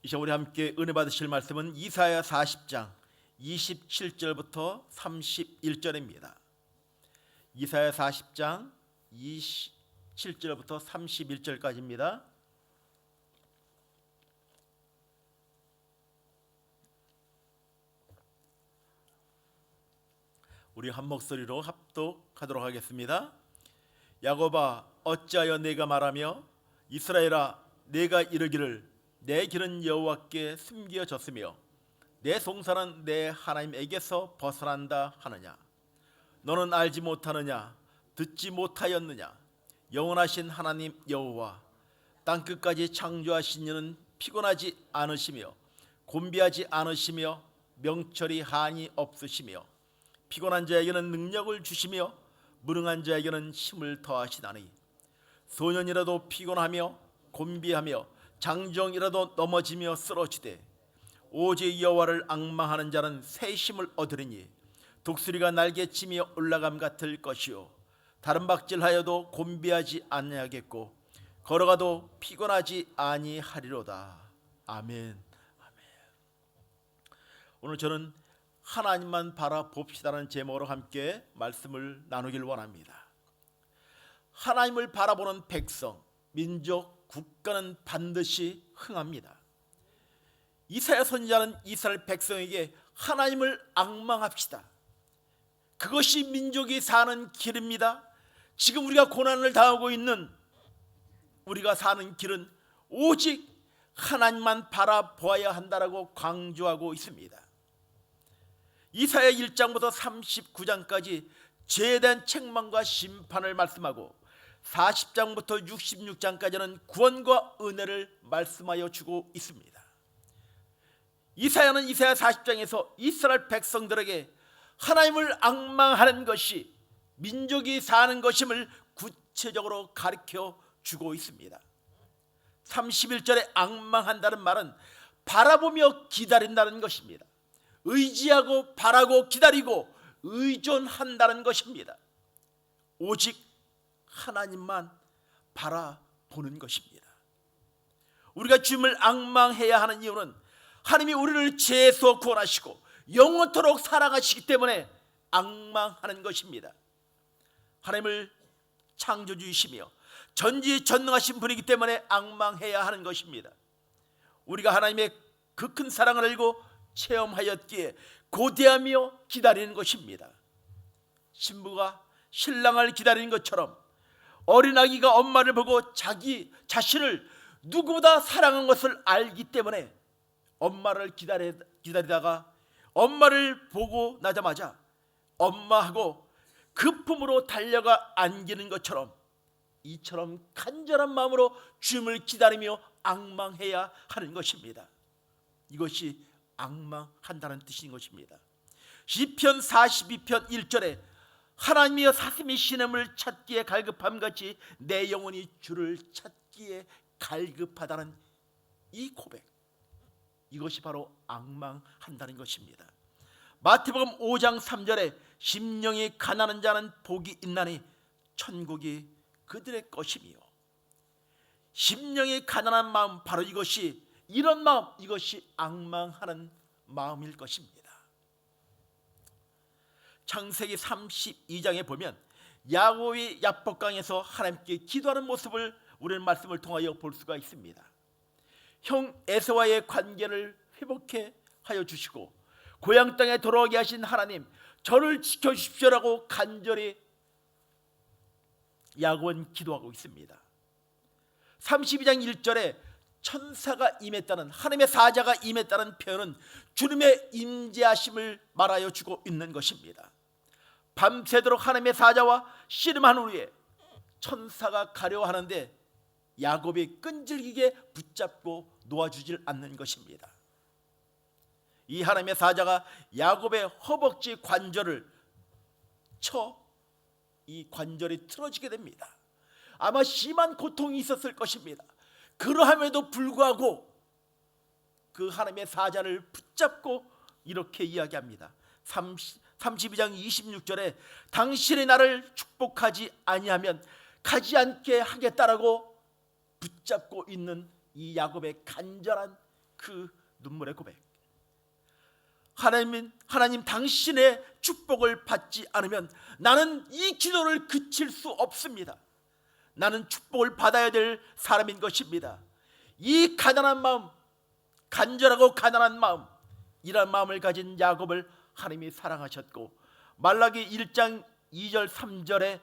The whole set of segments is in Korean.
이 시간 우리 함께 은혜 받으실 말씀은 이사야 40장 27절부터 31절입니다. 이사야 40장 27절부터 31절까지입니다. 우리 한 목소리로 합독하도록 하겠습니다. 야곱아, 어찌하여 내가 말하며 이스라엘아, 내가 이르기를 내 길은 여호와께 숨겨졌으며 내 송사는 내 하나님에게서 벗어난다 하느냐? 너는 알지 못하느냐? 듣지 못하였느냐? 영원하신 하나님 여호와, 땅끝까지 창조하신 이는 피곤하지 않으시며 곤비하지 않으시며 명철이 한이 없으시며 피곤한 자에게는 능력을 주시며 무능한 자에게는 힘을 더하시나니 소년이라도 피곤하며 곤비하며 장정이라도 넘어지며 쓰러지되 오직 여호와를 앙망하는 자는 새 힘을 얻으리니 독수리가 날개치며 올라감 같을 것이요 다른 박질하여도 곤비하지 아니하겠고 걸어가도 피곤하지 아니하리로다. 아멘. 오늘 저는 하나님만 바라봅시다라는 제목으로 함께 말씀을 나누길 원합니다. 하나님을 바라보는 백성, 민족, 국가는 반드시 흥합니다. 이사야 선지자는 이스라엘 백성에게 하나님을 앙망합시다. 그것이 민족이 사는 길입니다. 지금 우리가 고난을 당하고 있는 우리가 사는 길은 오직 하나님만 바라보아야 한다라고 강조하고 있습니다. 이사야 1장부터 39장까지 죄에 대한 책망과 심판을 말씀하고 40장부터 66장까지는 구원과 은혜를 말씀하여 주고 있습니다. 이사야는 이사야 40장에서 이스라엘 백성들에게 하나님을 앙망하는 것이 민족이 사는 것임을 구체적으로 가르쳐 주고 있습니다. 31절에 앙망한다는 말은 바라보며 기다린다는 것입니다. 의지하고 바라고 기다리고 의존한다는 것입니다. 오직 하나님만 바라보는 것입니다. 우리가 주님을 앙망해야 하는 이유는 하나님이 우리를 죄에서 구원하시고 영원토록 사랑하시기 때문에 앙망하는 것입니다. 하나님을 창조주이시며 전지전능하신 분이기 때문에 앙망해야 하는 것입니다. 우리가 하나님의 그 큰 사랑을 알고 체험하였기에 고대하며 기다리는 것입니다. 신부가 신랑을 기다리는 것처럼 어린아기가 엄마를 보고 자기 자신을 누구보다 사랑한 것을 알기 때문에 엄마를 기다리다가 엄마를 보고 나자마자 엄마하고 그 품으로 달려가 안기는 것처럼 이처럼 간절한 마음으로 주님을 기다리며 앙망해야 하는 것입니다. 이것이 앙망한다는 뜻인 것입니다. 시편 42편 1절에 하나님이여 사슴이 시냇을 찾기에 갈급함같이 내 영혼이 주를 찾기에 갈급하다는 이 고백, 이것이 바로 앙망한다는 것입니다. 마태복음 5장 3절에 심령이 가난한 자는 복이 있나니 천국이 그들의 것이며, 심령이 가난한 마음, 바로 이것이, 이런 마음, 이것이 앙망하는 마음일 것입니다. 창세기 32장에 보면 야곱이 야복강에서 하나님께 기도하는 모습을 우리는 말씀을 통하여 볼 수가 있습니다. 형 에서와의 관계를 회복해 하여 주시고 고향 땅에 돌아오게 하신 하나님, 저를 지켜주십시오라고 간절히 야곱은 기도하고 있습니다. 32장 1절에 천사가 임했다는, 하나님의 사자가 임했다는 표현은 주님의 임재하심을 말하여 주고 있는 것입니다. 밤새도록 하나님의 사자와 씨름한 후에 천사가 가려 하는데 야곱이 끈질기게 붙잡고 놓아주질 않는 것입니다. 이 하나님의 사자가 야곱의 허벅지 관절을 쳐 이 관절이 틀어지게 됩니다. 아마 심한 고통이 있었을 것입니다. 그러함에도 불구하고 그 하나님의 사자를 붙잡고 이렇게 이야기합니다. 32장 26절에 당신이 나를 축복하지 아니하면 가지 않게 하겠다라고 붙잡고 있는 이 야곱의 간절한 그 눈물의 고백. 하나님 당신의 축복을 받지 않으면 나는 이 기도를 그칠 수 없습니다. 나는 축복을 받아야 될 사람인 것입니다. 이 가난한 마음, 간절하고 가난한 마음, 이런 마음을 가진 야곱을 하나님이 사랑하셨고, 말라기 1장 2절 3절에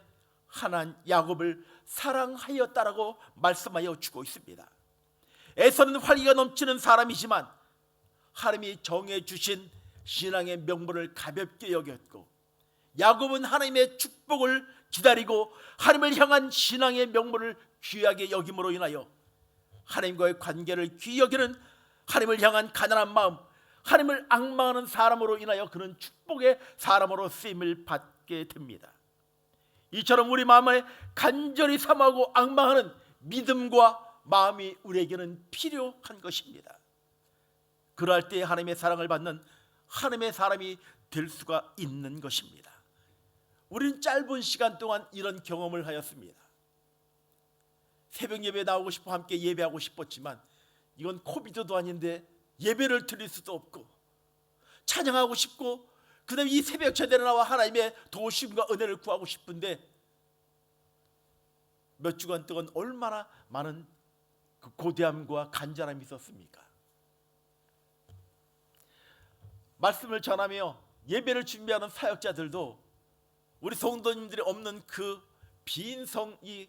하나님 야곱을 사랑하였다라고 말씀하여 주고 있습니다. 에서는 활기가 넘치는 사람이지만 하나님이 정해 주신 신앙의 명분을 가볍게 여겼고, 야곱은 하나님의 축복을 기다리고 하나님을 향한 신앙의 명분을 귀하게 여김으로 인하여 하나님과의 관계를 귀히 여기는 하나님을 향한 가난한 마음, 하나님을 앙망하는 사람으로 인하여 그는 축복의 사람으로 쓰임을 받게 됩니다. 이처럼 우리 마음에 간절히 사모하고 앙망하는 믿음과 마음이 우리에게는 필요한 것입니다. 그럴 때 하나님의 사랑을 받는 하나님의 사람이 될 수가 있는 것입니다. 우리는 짧은 시간 동안 이런 경험을 하였습니다. 새벽 예배 나오고 싶어 함께 예배하고 싶었지만 이건 코비드도 아닌데 예배를 드릴 수도 없고, 찬양하고 싶고 그 다음에 이 새벽 제대로 나와 하나님의 도우심과 은혜를 구하고 싶은데 몇 주간 동안 얼마나 많은 그 고대함과 간절함이 있었습니까? 말씀을 전하며 예배를 준비하는 사역자들도 우리 성도님들이 없는 그 빈성 이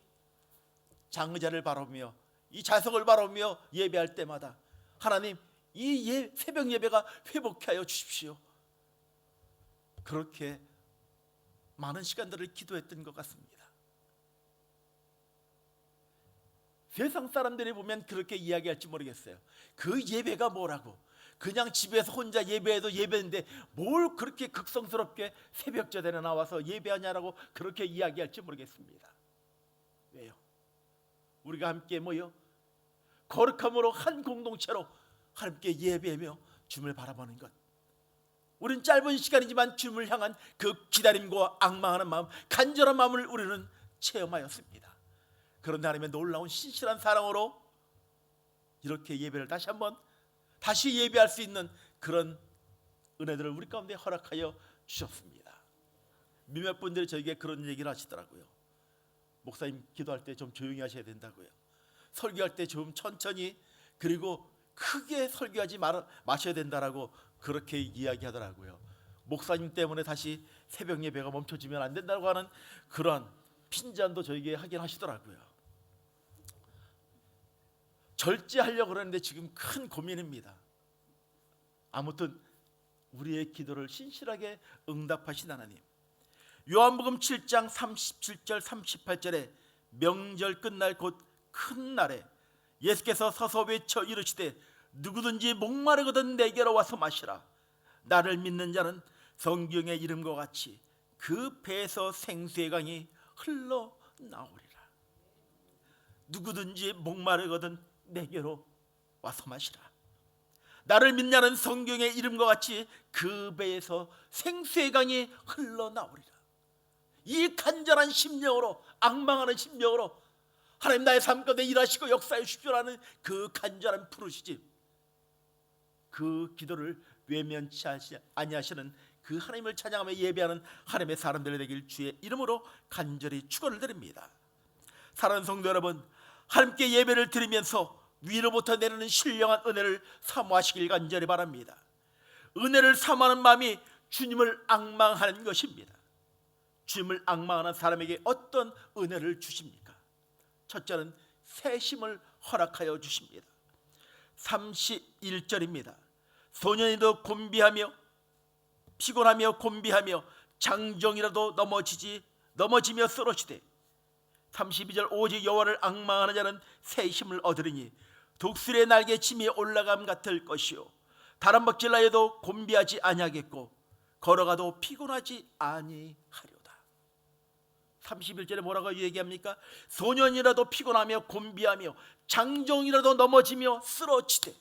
장의자를 바라보며 이 좌석을 바라보며 예배할 때마다 하나님 이 새벽 예배가 회복하여 주십시오. 그렇게 많은 시간들을 기도했던 것 같습니다. 세상 사람들이 보면 그렇게 이야기할지 모르겠어요. 그 예배가 뭐라고, 그냥 집에서 혼자 예배해도 예배인데 뭘 그렇게 극성스럽게 새벽 제단에 나와서 예배하냐라고 그렇게 이야기할지 모르겠습니다. 왜요? 우리가 함께 모여 거룩함으로 한 공동체로 함께 예배하며 주님을 바라보는 것, 우린 짧은 시간이지만 주님을 향한 그 기다림과 앙망하는 마음, 간절한 마음을 우리는 체험하였습니다. 그런데 하나님의 놀라운 신실한 사랑으로 이렇게 예배를 다시 예배할 수 있는 그런 은혜들을 우리 가운데 허락하여 주셨습니다. 몇몇 분들이 저에게 그런 얘기를 하시더라고요. 목사님 기도할 때 좀 조용히 하셔야 된다고요. 설교할 때 좀 천천히 그리고 크게 설교하지 마셔야 된다라고 그렇게 이야기하더라고요. 목사님 때문에 다시 새벽 예배가 멈춰지면 안 된다고 하는 그런 핀잔도 저에게 하긴 하시더라고요. 절제하려고 그러는데 지금 큰 고민입니다. 아무튼 우리의 기도를 신실하게 응답하신 하나님, 요한복음 7장 37절 38절에 명절 끝날 곧 큰 날에 예수께서 서서 외쳐 이르시되 누구든지 목마르거든 내게로 와서 마시라. 나를 믿는 자는 성경의 이름과 같이 그 배에서 생수의 강이 흘러나오리라. 누구든지 목마르거든 내게로 와서 마시라. 나를 믿는 자는 성경의 이름과 같이 그 배에서 생수의 강이 흘러나오리라. 이 간절한 심령으로, 앙망하는 심령으로 하나님 나의 삶 가운데 일하시고 역사해 주십시오라는 그 간절한 부르시지, 그 기도를 외면치 아니하시는 그 하나님을 찬양하며 예배하는 하나님의 사람들 되길 주의 이름으로 간절히 축원을 드립니다. 사랑하는 성도 여러분, 하나님께 예배를 드리면서 위로부터 내리는 신령한 은혜를 사모하시길 간절히 바랍니다. 은혜를 사모하는 마음이 주님을 앙망하는 것입니다. 주님을 앙망하는 사람에게 어떤 은혜를 주십니까? 첫째는 새 힘을 허락하여 주십니다. 31절입니다. 소년이도 곤비하며 피곤하며 곤비하며 장정이라도 넘어지며 쓰러지되 32절 오직 여호와를 앙망하는 자는 새 힘을 얻으리니 독수리의 날개 침이 올라감 같을 것이요 다른 먹질라여도 곤비하지 아니하겠고 걸어가도 피곤하지 아니하리로다. 31절에 뭐라고 얘기합니까? 소년이라도 피곤하며 곤비하며 장정이라도 넘어지며 쓰러지되.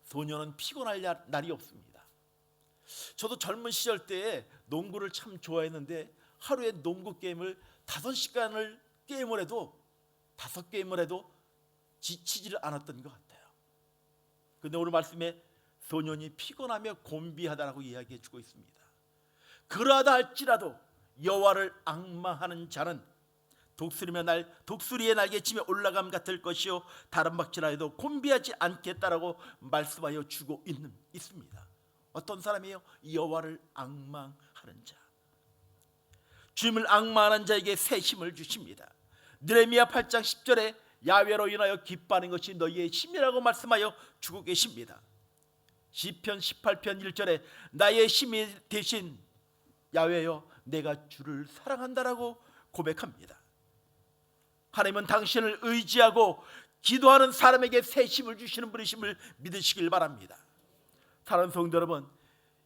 소년은 피곤할 날이 없습니다. 저도 젊은 시절 때에 농구를 참 좋아했는데 하루에 농구 게임을 5시간을 게임을 해도 5게임을 해도 지치지를 않았던 것 같아요. 근데 오늘 말씀에 소년이 피곤하며 곤비하다라고 이야기해 주고 있습니다. 그러하다 할지라도 여호와를 앙망하는 자는 독수리의 날개치며 올라감 같을 것이요 다른 박질하여도 곤비하지 않겠다라고 말씀하여 주고 있습니다. 어떤 사람이에요? 여호와를 앙망하는 자. 주님을 앙망하는 자에게 새 힘을 주십니다. 느헤미야 8장 10절에 야훼로 인하여 기뻐하는 것이 너희의 힘이라고 말씀하여 주고 계십니다. 시편 18편 1절에 나의 힘이 되신 야훼여 내가 주를 사랑한다라고 고백합니다. 하나님은 당신을 의지하고 기도하는 사람에게 새 힘을 주시는 분이심을 믿으시길 바랍니다. 사랑하는 성도 여러분,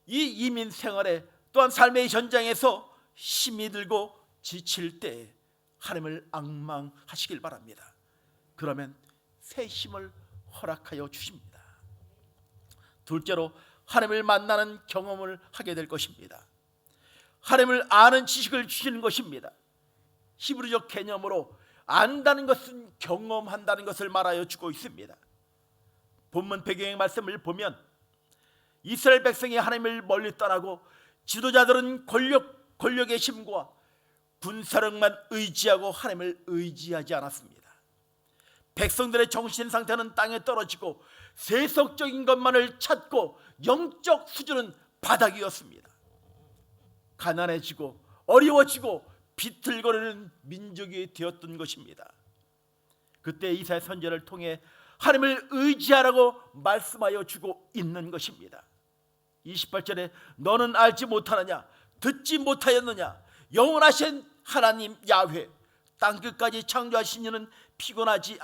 이 이민 생활에 또한 삶의 현장에서 힘이 들고 지칠 때 하나님을 앙망하시길 바랍니다. 그러면 새 힘을 허락하여 주십니다. 둘째로 하나님을 만나는 경험을 하게 될 것입니다. 하나님을 아는 지식을 주시는 것입니다. 히브리적 개념으로 안다는 것은 경험한다는 것을 말하여 주고 있습니다. 본문 배경의 말씀을 보면 이스라엘 백성이 하나님을 멀리 떠나고 지도자들은 권력의 힘과 군사력만 의지하고 하나님을 의지하지 않았습니다. 백성들의 정신 상태는 땅에 떨어지고 세속적인 것만을 찾고 영적 수준은 바닥이었습니다. 가난해지고 어려워지고 비틀거리는 민족이 되었던 것입니다. 그때 이사야 선지자를 통해 하나님을 의지하라고 말씀하여 주고 있는 것입니다. 28절에 너는 알지 못하느냐 듣지 못하였느냐 영원하신 하나님 야훼 땅끝까지 창조하신 이는 피곤하지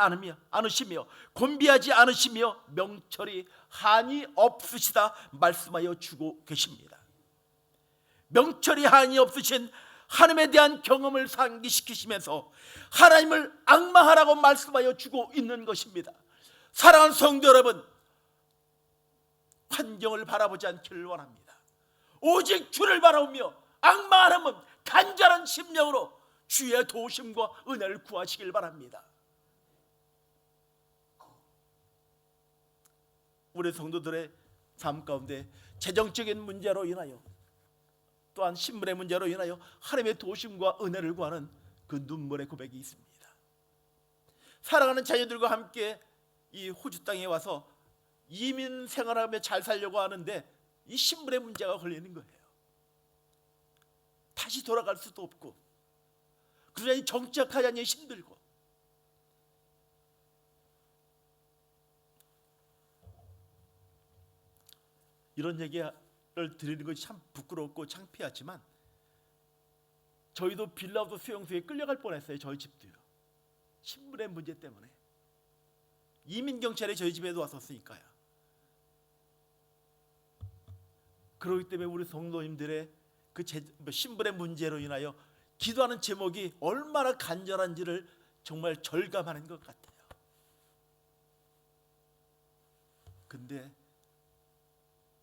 않으시며 곤비하지 않으시며 명철이 한이 없으시다 말씀하여 주고 계십니다. 명철이 한이 없으신 하나님에 대한 경험을 상기시키시면서 하나님을 앙망하라고 말씀하여 주고 있는 것입니다. 사랑하는 성도 여러분, 환경을 바라보지 않기를 원합니다. 오직 주를 바라보며 앙망하는 간절한 심령으로 주의 도우심과 은혜를 구하시길 바랍니다. 우리 성도들의 삶 가운데 재정적인 문제로 인하여 또한 신분의 문제로 인하여 하나님의 도우심과 은혜를 구하는 그 눈물의 고백이 있습니다. 사랑하는 자녀들과 함께 이 호주 땅에 와서 이민 생활하며 잘 살려고 하는데 이 신분의 문제가 걸리는 거예요. 다시 돌아갈 수도 없고 그러니 정착하자니 힘들고 이런 얘기를 드리는 것이 참 부끄럽고 창피하지만 저희도 빌라우드 수용소에 끌려갈 뻔했어요. 저희 집도요. 신분의 문제 때문에 이민경찰이 저희 집에도 왔었으니까요. 그렇기 때문에 우리 성도님들의 그 신분의 문제로 인하여 기도하는 제목이 얼마나 간절한지를 정말 절감하는 것 같아요. 근데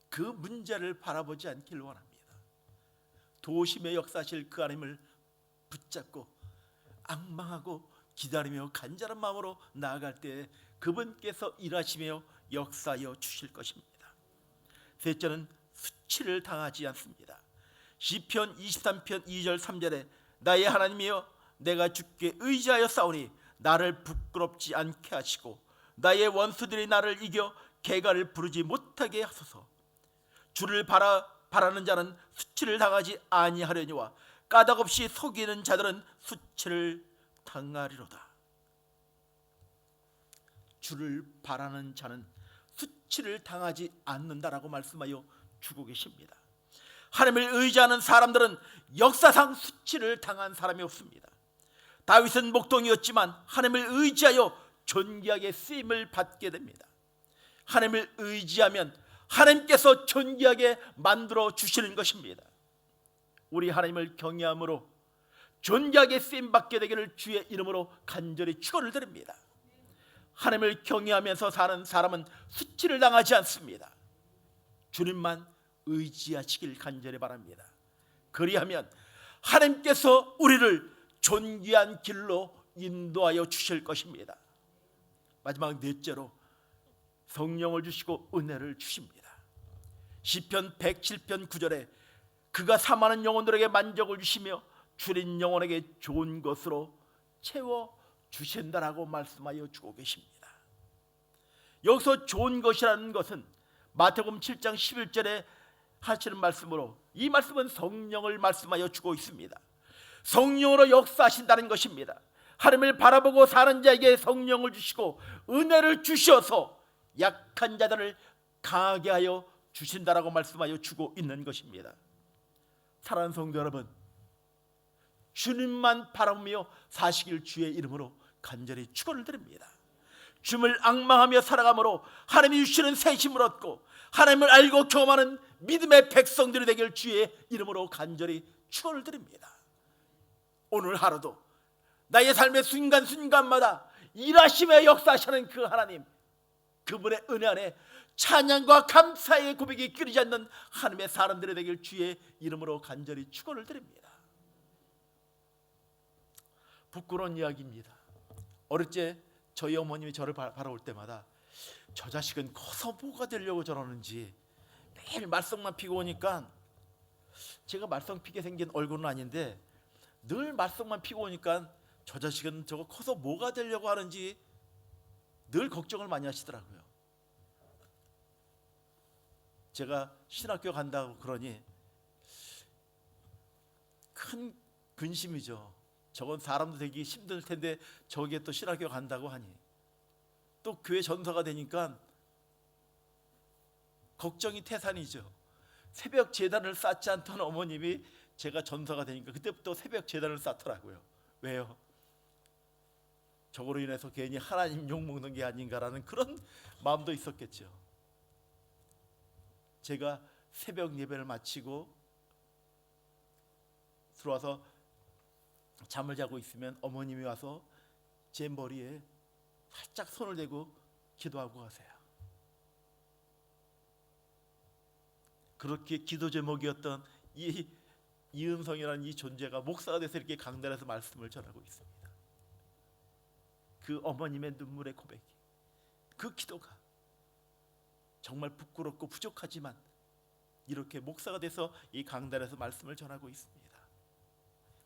그 문제를 바라보지 않기를 원합니다. 도심의 역사실 그 하나님을 붙잡고 앙망하고 기다리며 간절한 마음으로 나아갈 때 그분께서 일하시며 역사하여 주실 것입니다. 셋째는 수치를 당하지 않습니다. 시편 23편 2절 3절에 나의 하나님이여 내가 주께 의지하여 싸우니 나를 부끄럽지 않게 하시고 나의 원수들이 나를 이겨 개가를 부르지 못하게 하소서. 주를 바라는 자는 수치를 당하지 아니하려니와 까닭없이 속이는 자들은 수치를 당하리로다. 주를 바라는 자는 수치를 당하지 않는다라고 말씀하여 주고 계십니다. 하나님을 의지하는 사람들은 역사상 수치를 당한 사람이 없습니다. 다윗은 목동이었지만 하나님을 의지하여 존귀하게 쓰임을 받게 됩니다. 하나님을 의지하면 하나님께서 존귀하게 만들어 주시는 것입니다. 우리 하나님을 경외함으로 존귀하게 쓰임받게 되기를 주의 이름으로 간절히 축원을 드립니다. 하나님을 경외하면서 사는 사람은 수치를 당하지 않습니다. 주님만 의지하시길 간절히 바랍니다. 그리하면 하나님께서 우리를 존귀한 길로 인도하여 주실 것입니다. 마지막 넷째로 성령을 주시고 은혜를 주십니다. 시편 107편 9절에 그가 사모하는 영혼들에게 만족을 주시며 줄인 영혼에게 좋은 것으로 채워 주신다라고 말씀하여 주고 계십니다. 여기서 좋은 것이라는 것은 마태복음 7장 11절에 하시는 말씀으로, 이 말씀은 성령을 말씀하여 주고 있습니다. 성령으로 역사하신다는 것입니다. 하나님을 바라보고 사는 자에게 성령을 주시고 은혜를 주셔서 약한 자들을 강하게 하여 주신다라고 말씀하여 주고 있는 것입니다. 사랑하는 성도 여러분, 주님만 바라보며 사시길 주의 이름으로 간절히 축원을 드립니다. 주님을 앙망하며 살아감으로 하나님이 주시는 새 힘을 얻고 하나님을 알고 경험하는 믿음의 백성들이 되길 주의 이름으로 간절히 축원을 드립니다. 오늘 하루도 나의 삶의 순간순간마다 일하심의 역사하시는 그 하나님, 그분의 은혜 안에 찬양과 감사의 고백이 끊이지 않는 하나님의 사람들이 되길 주의 이름으로 간절히 축원을 드립니다. 부끄러운 이야기입니다. 어릴 때 저희 어머님이 저를 바라볼 때마다 저 자식은 커서 뭐가 되려고 저러는지 매일 말썽만 피고 오니까, 제가 말썽 피게 생긴 얼굴은 아닌데 늘 말썽만 피고 오니까 저 자식은 저거 커서 뭐가 되려고 하는지 늘 걱정을 많이 하시더라고요. 제가 신학교 간다고 그러니 큰 근심이죠. 저건 사람도 되기 힘들 텐데 저기에 또 신학교 간다고 하니, 또 교회 전사가 되니까 걱정이 태산이죠. 새벽 제단을 쌓지 않던 어머님이 제가 전사가 되니까 그때부터 새벽 제단을 쌓더라고요. 왜요? 저거로 인해서 괜히 하나님 욕먹는 게 아닌가라는 그런 마음도 있었겠죠. 제가 새벽 예배를 마치고 들어와서 잠을 자고 있으면 어머님이 와서 제 머리에 살짝 손을 대고 기도하고 가세요. 그렇게 기도 제목이었던 이 이은성이라는 이 존재가 목사가 돼서 이렇게 강단에서 말씀을 전하고 있습니다. 그 어머님의 눈물의 고백이, 그 기도가 정말 부끄럽고 부족하지만 이렇게 목사가 돼서 이 강단에서 말씀을 전하고 있습니다.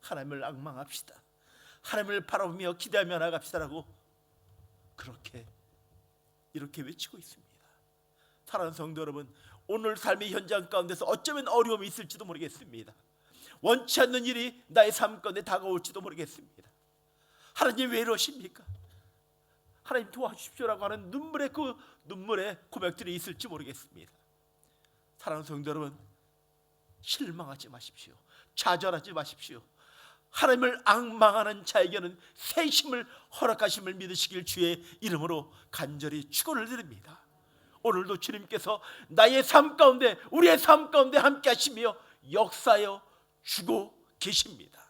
하나님을 앙망합시다. 하나님을 바라보며 기대하며 나갑시다라고 이렇게 외치고 있습니다. 사랑하는 성도 여러분, 오늘 삶의 현장 가운데서 어쩌면 어려움이 있을지도 모르겠습니다. 원치 않는 일이 나의 삶 가운데 다가올지도 모르겠습니다. 하나님 왜 이러십니까? 하나님 도와주십시오라고 하는 눈물의 고백들이 있을지 모르겠습니다. 사랑하는 성도 여러분, 실망하지 마십시오. 좌절하지 마십시오. 하나님을 앙망하는 자에게는 새 힘을 허락하심을 믿으시길 주의 이름으로 간절히 축원을 드립니다. 오늘도 주님께서 나의 삶 가운데, 우리의 삶 가운데 함께 하시며 역사하여 주고 계십니다.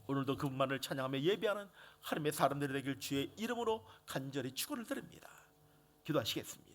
오늘도 그분만을 찬양하며 예배하는 하나님의 사람들이 되길 주의 이름으로 간절히 축원을 드립니다. 기도하시겠습니다.